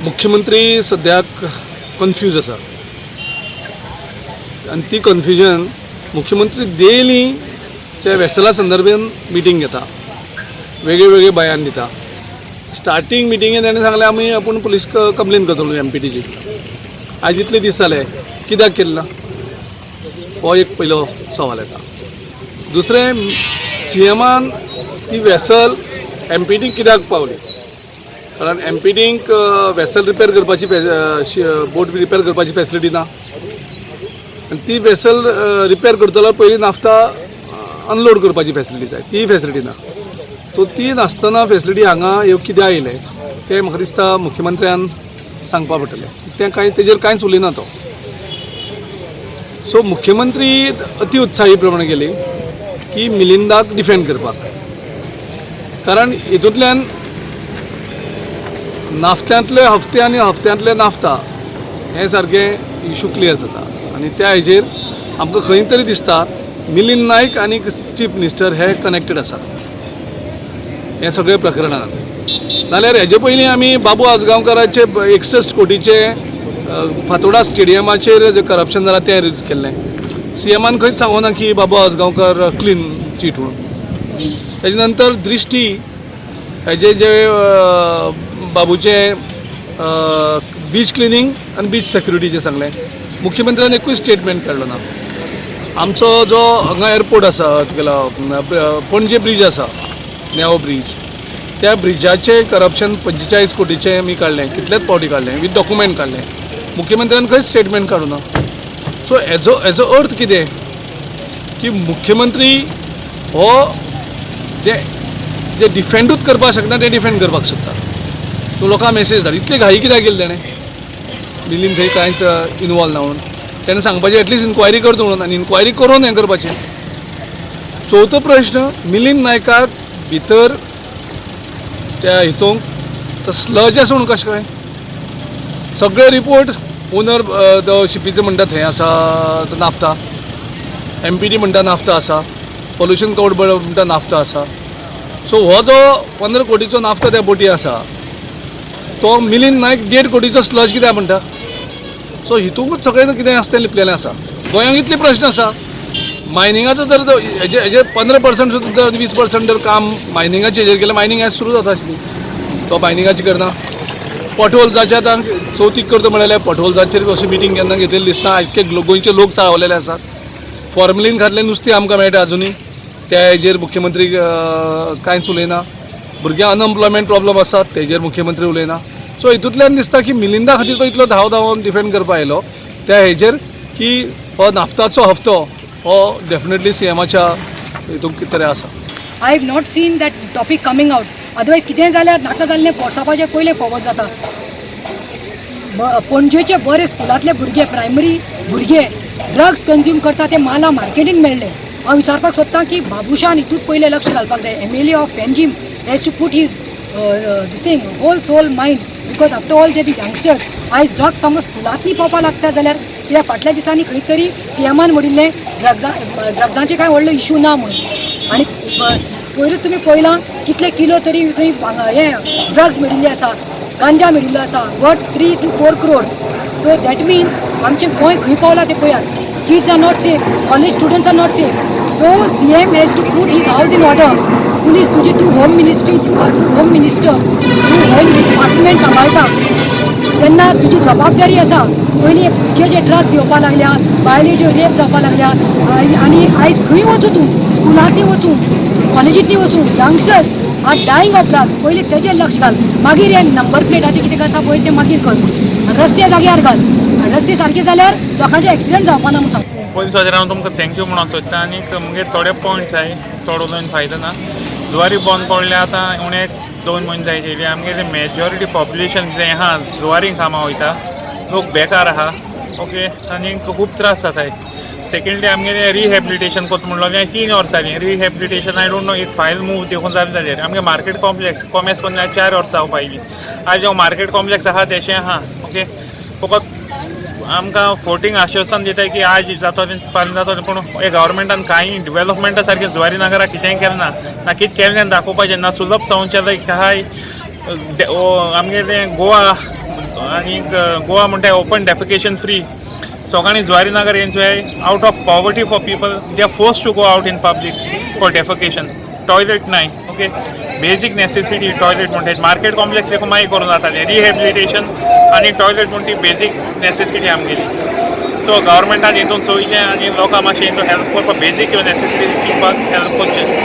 मुख्यमंत्री सद्याक कन्फ्यूज आसा आनी ती कन्फ्युजन मुख्यमंत्री डेली त्या वेसला संदर्भान मिटींग घेता, वेगळे वेगळे बयान दिता. स्टार्टींग मिटींगेन ताणें सांगलें आपूण पुलीस कंप्लेन करतलो MPTची. आज इतले दीस जाले कित्याक केलें ना हो एक पयलो सवाल येता. दुसरें, CMान ती वेसल MPTक कित्याक पावली, कारण MPTक वेसल रिपेर करपाची बोट रिपेर करपाची फॅसिलिटी ना आनी ती वेसल रिपेर करतलो पयलीं नाफ्ता अनलोड करपाची फॅसिलिटी जाय, ती फॅसिलिटी ना. सो ती नासतना फॅसिलिटी हांगा ह्यो कित्याक आयले तें म्हाका दिसता मुख्यमंत्र्यान सांगपा पडटलें. तें तेजेर कांयच उलयना तो. सो मुख्यमंत्री अति उत्साही प्रमाणे गेली की मिलिंदाक डिफेंड करपाक, कारण हितूंतल्यान नाफ्त्यांतले हफ्ते आनी हफ्त्यांतले नाफ्ता हे सारके इशू क्लियर जाता. आनी त्या हेजेर आमकां खंय तरी दिसता मिलिंद नायक आनी चीफ मिनिस्टर हे कनेक्टेड आसा हे सगळे प्रकरणान. नाल्यार हेजे पयलीं आमी बाबू आजगांवकाराचे 61 कोटीचे फातोर्डा स्टेडियमाचेर जे करप्शन जालां तें रिलीज केल्लें. CMान खंयच सांगूना की बाबू आजगांवकार क्लीन चीट म्हणून. तेजे नंतर दृश्टी हेजे जे बाबूचे बीच क्लिनींग आनी बीच सेक्युरिटीचे सांगलें. मुख्यमंत्र्यान एकूय स्टेटमेंट काडलो ना. आमचो जो हांगा एअरपोर्ट आसा तुगेलो पणजे ब्रीज आसा, नेवो ब्रीज, त्या ब्रिजाचे करप्शन 45 कोटीचे मी काडलें, कितलेच पावटी काडलें, विथ डॉक्युमेंट काडलें. मुख्यमंत्र्यान खंयच स्टेटमेंट काडूना. सो हेजो अर्थ कितें की मुख्यमंत्री हो जे डिफेंडूच करपाक शकना ते डिफेंड करपाक सोदता. तो लोकांक मेसेज धाड. इतली घाई कित्याक केली तेणें मिलींद थंय कांयच इनवॉल्व ना म्हणून. तेणें सांगपाचें एटलिस्ट इन्क्वायरी करता म्हणून, आनी इन्क्वायरी करून हें करपाचें. चवथो प्रश्न, मिलिंद नायकाक भितर त्या हितूंक तो स्लज आसा म्हणून कशें काय. सगळे रिपोर्ट ओनर तो शिपीचो म्हणटा थंय आसा, तो नाफ्ता, MPT म्हणटा नाफ्ता आसा, पोल्युशन कोड म्हणटा नाफ्ता आसा. सो हो जो 15 कोटीचो नाफ्ता त्या बोटी आसा तो मिलिंद नायक 1.5 कोटीचो स्लज कित्याक म्हणटा. सो हितूंकूच सगळें कितें आसा तें लिपलेलें आसा. गोंयांत इतले प्रश्न आसा. मायनिंगाचो जर हेजे 15% सुद्दां 20% जर काम मायनिंगाचे हेजेर केलें, मायनिंग आज सुरू जाता आशिल्ली, तो मायनिंगाची करना. पॉटहोल्साचे आतां चवथीक करता म्हळ्यार पॉटहोल्साचेर अशी मिटींग केन्ना घेतलेली दिसता. इतके गोंयचे लोक चाळवलेले आसात. फॉर्मलीन घातलें नुस्तें आमकां मेळटा अजुनी, त्या हेजेर मुख्यमंत्री कांयच उलयना. भुरग्यांक अनएम्प्लॉयमेंट प्रॉब्लम आसात तेजेर मुख्यमंत्री उलयना. सो हितूंतल्यान दिसता की मिलिंदा खातीर तो इतलो धांवन डिफेंड करपा आयलो त्या हेजेर की हो नाफ्ताचो हफ्तो हो डेफिनेटली CMाच्या हितूंक कितें तरी आसा. I have not seen that topic coming out. Otherwise कितें जाल्यार नाका जाल्लें वॉट्सॅपाचेर पयलें फॉरवर्ड जाता. पणजेचे बरे स्कुलांतले भुरगे, प्रायमरी भुरगे ड्रग्स कंज्यूम करता ते माला मार्केटीन मेळ्ळे. हांव विचारपाक सोदतां की बाबुशान हितूंत पयलें लक्ष घालपाक जाय. MLA of Panjim has to put his this thing whole soul mind, because after all the youngsters आयज ड्रग्स समज स्कुलांतली पावपाक लागता जाल्यार कित्याक फाटल्या दिसांनी खंय तरी CMान म्हणिल्लें ड्रग्जांचे कांय व्हडलो इशू ना म्हणून. आनी पयरूच तुमी पळयलां कितले किलो तरी थंय हे ड्रग्स मेळिल्ले आसा, गांजा मेळिल्लो आसा, worth 3 to 4 crores. So that means आमचें गोंय खंय पावलां तें पळयात. Kids are not safe, college students are not safe. So CM has to put his house in order. Police तूं होम मिनिस्ट्री, तूं होम मिनिस्टर, तूं होम डिपार्टमेंट सांबाळटा तेन्ना तुजी जबाबदारी आसा. पयलीं भुरगे जे ड्रग्स घेवपा लागल्या, बायल्यो ज्यो रेप जावपा लागल्या, आनी आयज खंय वचूं तूं, स्कुलांतली वचूं, कॉलेजींतली वचूं, youngsters are dying of drugs. पयलीं तेजेर लक्ष घाल. मागीर हे नंबर प्लेटाचें कितें आसा पळय तें मागीर कर. रस्ते जाग्यार घाल. रस्ते सारके जाल्यार लोकांचे एक्सिडेंट जावपा ना म्हणून सांग. पयलीं सगळ्यांक हांव तुमकां थँक्यू म्हणूंक सोदतां. आनी मुगे थोडे पॉयंट्स जाय, चड उलोवन फायदो ना. जुवारी बंद पडले आतां उणें 2 म्हयने जायचे. आमगे मेजॉरिटी पॉप्युलेशन जें आहा जुवारींक कामां वयता, लोक बेकार आहा. ओके, आनी खूब त्रास जाताय. सेकेंडली आमगे रिहॅबिलिटेशन कोत म्हणलो 3 वर्सांनी रिहॅबिलिटेशन. आय डोंट नो एक फायल मूव देखून जालें ताजेर. आमगे मार्केट कॉम्प्लेक्स कोमेस कोन्ना 4 वर्सां जावपा आयलीं. आज हांव मार्केट कॉम्प्लेक्स आहा तेशें आहा. ओके, फकत आमकां फोटींग आश्वासन दिताय की आज जातो फाल्यां जातो, पूण हे गव्हर्मेंटान कांय डेव्हलपमेंटा सारकें जुवारी नगराक कितेंय केलें ना कितें केलें तें दाखोवपाचें ना. सुलभ संचालक आहाय आमगे तें गोवा आनी गोवा म्हणटा ओपन डेफिकेशन फ्री सगळ्यांनी Zuari Nagar enjoy out of poverty for people they are force to go out in public for defecation toilet नाही ओके बेजीक नेसेसिटी टॉयलेट म्हणटा मार्केट कॉम्प्लेक्स देखून मागीर करूं जातालें रिहेबिलिटेशन आनी टॉयलेट म्हणटा ती बेजीक नेसेसिटी आमगेली सो गव्हर्मेंटान हितून चोयचें आनी लोकांक मातशें हितून हेल्प करपाक बेजीक नेसेसिटी दिवपाक हेल्प करचें